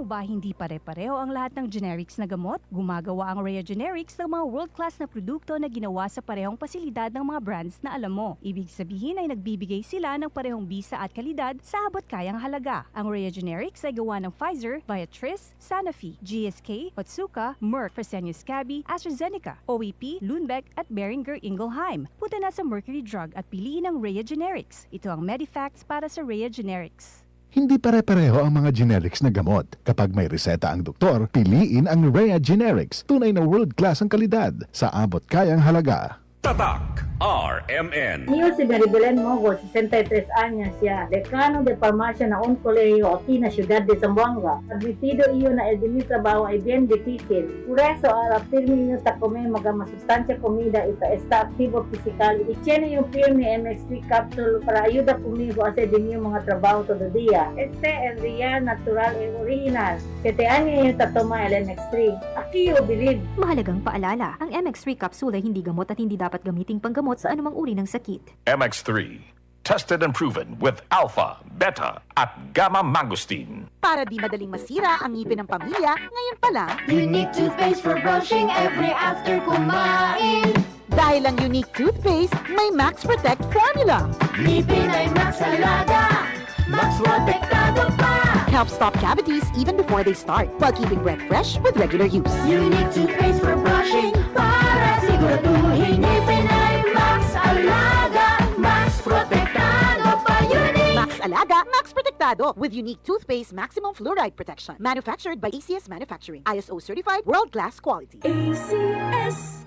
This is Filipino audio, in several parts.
Alam mo ba hindi pare-pareho ang lahat ng generics na gamot? Gumagawa ang Rhea Generics ng mga world-class na produkto na ginawa sa parehong pasilidad ng mga brands na alam mo. Ibig sabihin ay nagbibigay sila ng parehong bisa at kalidad sa abot kayang halaga. Ang Rhea Generics ay gawa ng Pfizer, Viatris, Sanofi, GSK, Otsuka, Merck, Fresenius Kabi, AstraZeneca, OEP, Lundbeck at Boehringer Ingelheim. Punta na sa Mercury Drug at piliin ang Rhea Generics. Ito ang Medifacts para sa Rhea Generics. Hindi pare-pareho ang mga generics na gamot. Kapag may reseta ang doktor, piliin ang Rhea Generics. Tunay na world-class ang kalidad sa abot kayang halaga. Tatak RMN. Niyo si Maribelen Mogo, 63 años siya, dekano de farmacia na un colegio aquí na ciudad de Zamboanga. Admitido iyo na el de mi trabajo ay bien difícil. Por eso, al firme niyo ta comer masustancia comida y está activo physical. Y tiene yung firme MX3 capsule para ayuda conmigo a hacer de mi mga trabajo todo día. Este es real, natural y original. 7 años yung tatoma el MX3. Aquí yo believe. Mahalagang paalala, ang MX3 capsule ay hindi gamot at hindi dapat gamiting panggamot sa anumang uri ng sakit. MX3. Tested and proven with alpha, beta, at gamma mangosteen. Para di madaling masira ang ngipin ng pamilya, ngayon pa lang, Unique toothpaste for brushing every after kumain. dahil ang unique toothpaste, may Max Protect formula. Ngipin ay Max Alaga, Max Protektado pa. Help stop cavities even before they start, while keeping breath fresh with regular use. Unique toothpaste for brushing para siguraduhin ngipin ay Max Alaga, Max Protektado pa. Unique. Max Alaga, Max Protectado with unique toothpaste maximum fluoride protection. Manufactured by ACS Manufacturing. ISO certified world-class quality. ACS.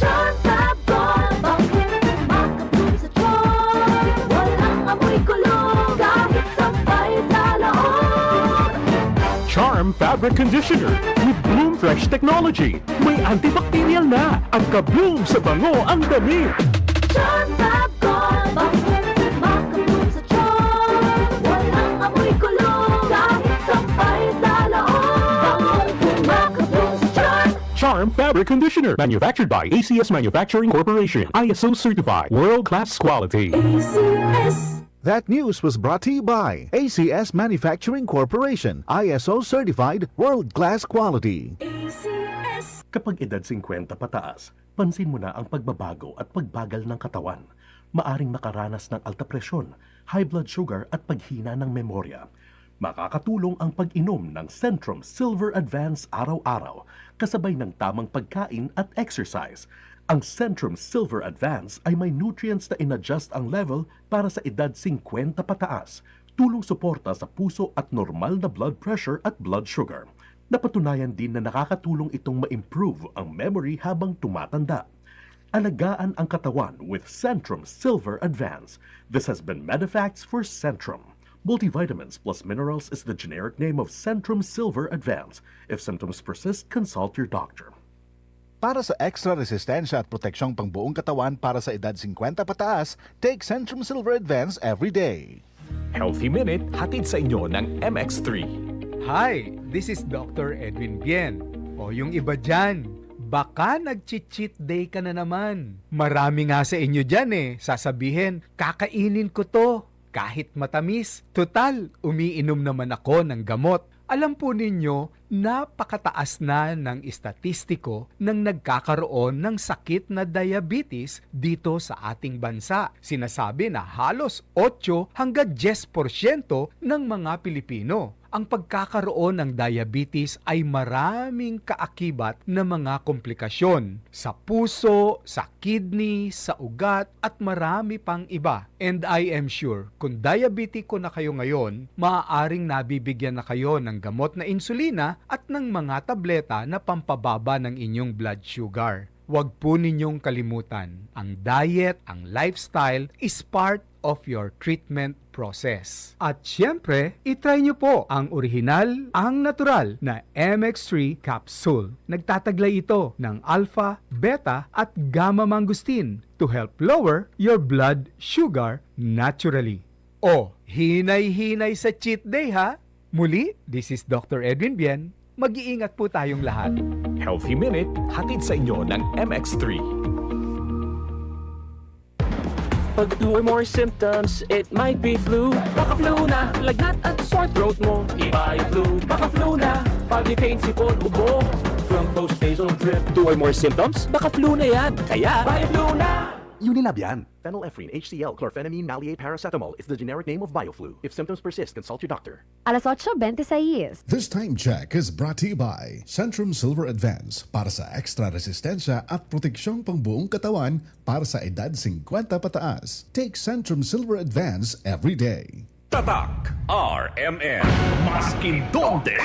Tatagal, bakit makapun sa tiyan? Walang amoy kulong kahit sabay sa loob. Charm Fabric Conditioner with Bloom Fresh Technology. May antibacterial na at ka-bloom sa bango ang damit. Tatagal, bakit makapun sa tiyan? Walang amoy kulong kahit sabay sa loob. Makapun sa tiyan. Charm Fabric Conditioner. Manufactured by ACS Manufacturing Corporation. ISO certified. World-class quality. ACS. That news was brought to you by ACS Manufacturing Corporation. ISO certified world-class quality. ACS. Kapag edad 50 pataas, pansin mo na ang pagbabago at pagbagal ng katawan. Maaring makaranas ng alta presyon, high blood sugar at paghina ng memorya. Makakatulong ang pag-inom ng Centrum Silver Advance araw-araw kasabay ng tamang pagkain at exercise. Ang Centrum Silver Advance ay may nutrients na in-adjust ang level para sa edad 50 pataas, tulong suporta sa puso at normal na blood pressure at blood sugar. Napatunayan din na nakakatulong itong ma-improve ang memory habang tumatanda. Alagaan ang katawan with Centrum Silver Advance. This has been Medifacts for Centrum. Multivitamins plus minerals is the generic name of Centrum Silver Advance. If symptoms persist, consult your doctor. Para sa extra resistensya at proteksyong pangbuong katawan para sa edad 50 pataas, take Centrum Silver Advance every day. Healthy Minute, hatid sa inyo ng MX3. Hi, this is Dr. Edwin Bien. O yung iba dyan, baka nag-cheat day ka na naman. Marami nga sa inyo dyan sasabihin, kakainin ko to. Kahit matamis, total, umiinom naman ako ng gamot. Alam po ninyo, napakataas na ng estatistiko ng nagkakaroon ng sakit na diabetes dito sa ating bansa. Sinasabi na halos 8 hanggang 10% ng mga Pilipino. Ang pagkakaroon ng diabetes ay maraming kaakibat na mga komplikasyon sa puso, sa kidney, sa ugat at marami pang iba. And I am sure, kung diabetiko na kayo ngayon, maaaring nabibigyan na kayo ng gamot na insulina at ng mga tableta na pampababa ng inyong blood sugar. Huwag po ninyong kalimutan, ang diet, ang lifestyle is part of your treatment process. At syempre, itry nyo po ang original, ang natural na MX3 capsule. Nagtataglay ito ng alpha, beta at gamma mangosteen to help lower your blood sugar naturally. O, hinay-hinay sa cheat day ha! Muli, this is Dr. Edwin Bien. Mag-iingat po tayong lahat. Healthy Minute, hatid sa inyo ng MX3. Pag 2 or more symptoms, it might be flu. Baka flu na, lagnat at sore throat mo. Iba yung flu, baka flu na. Pag may pain, sipon, ubo. From post-nasal drip. 2 or more symptoms, baka flu na yan. Kaya, BioFlu na! Unilab yan. Phenylephrine, HCl, chlorphenamine, maleate, paracetamol is the generic name of BioFlu. If symptoms persist, consult your doctor. Alas 8:26. This time check is brought to you by Centrum Silver Advance para sa extra resistensya at proteksyong pangbuong katawan para sa edad 50 pataas. Take Centrum Silver Advance every day. Tatak RMN. Maskin donde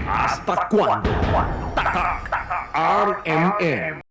hasta cuando. Tatak RMN.